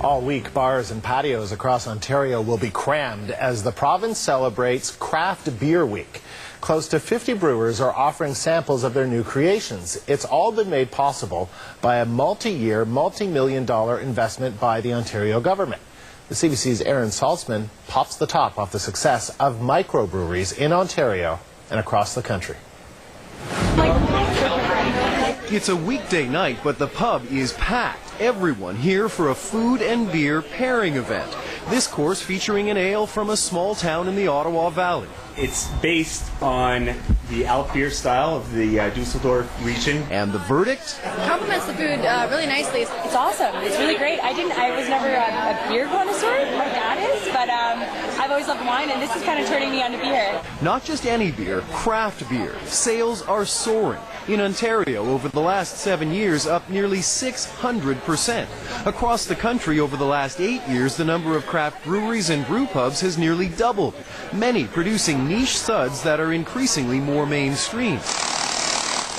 All week, bars and patios across Ontario will be crammed as the province celebrates Craft Beer Week. Close to 50 brewers are offering samples of their new creations. It's all been made possible by a multi-year, multi-million-dollar investment by the Ontario government. The CBC's Aaron Saltzman pops the top off the success of microbreweries in Ontario and across the country. It's a weekday night, but the pub is packed. Everyone here for a food and beer pairing event. This course featuring an ale from a small town in the Ottawa Valley. It's based on the Alt beer style of the Dusseldorf region. And the verdict? Complements the food really nicely. It's awesome. It's really great. I was never a beer connoisseur. My dad is, but I've always loved wine, and this is kind of turning me on to beer. Not just any beer, craft beer. Sales are soaring. In Ontario, over the last 7 years, up nearly 600%. Across the country, over the last 8 years, the number of craft breweries and brew pubs has nearly doubled. Many producing niche suds that are increasingly more mainstream.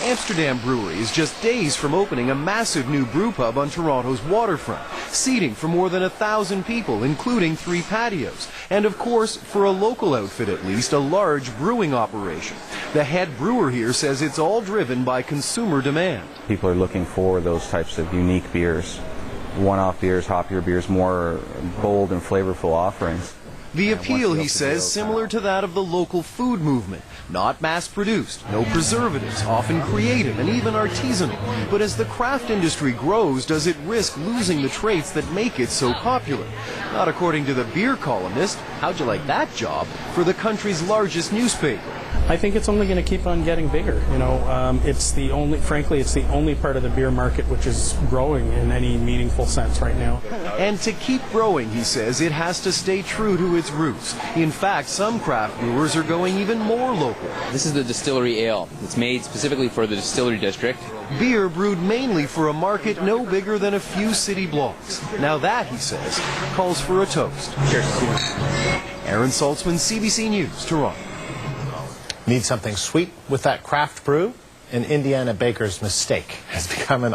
Amsterdam Brewery is just days from opening a massive new brew pub on Toronto's waterfront, seating for more than 1,000 people, including 3 patios. And of course, for a local outfit at least, a large brewing operation. The head brewer here says it's all driven by consumer demand. People are looking for those types of unique beers, one-off beers, hoppier beers, more bold and flavorful offerings. The appeal, he says, similar to that of the local food movement. Not mass-produced, no preservatives, often creative and even artisanal. But as the craft industry grows, does it risk losing the traits that make it so popular? Not according to the beer columnist. How'd you like that job? For the country's largest newspaper. I think it's only going to keep on getting bigger. It's the only part of the beer market which is growing in any meaningful sense right now. And to keep growing, he says, it has to stay true to its roots. In fact, some craft brewers are going even more local. This is the distillery ale. It's made specifically for the distillery district. Beer brewed mainly for a market no bigger than a few city blocks. Now that, he says, calls for a toast. Cheers. Aaron Saltzman, CBC News, Toronto. Need something sweet with that craft brew? An Indiana baker's mistake has become an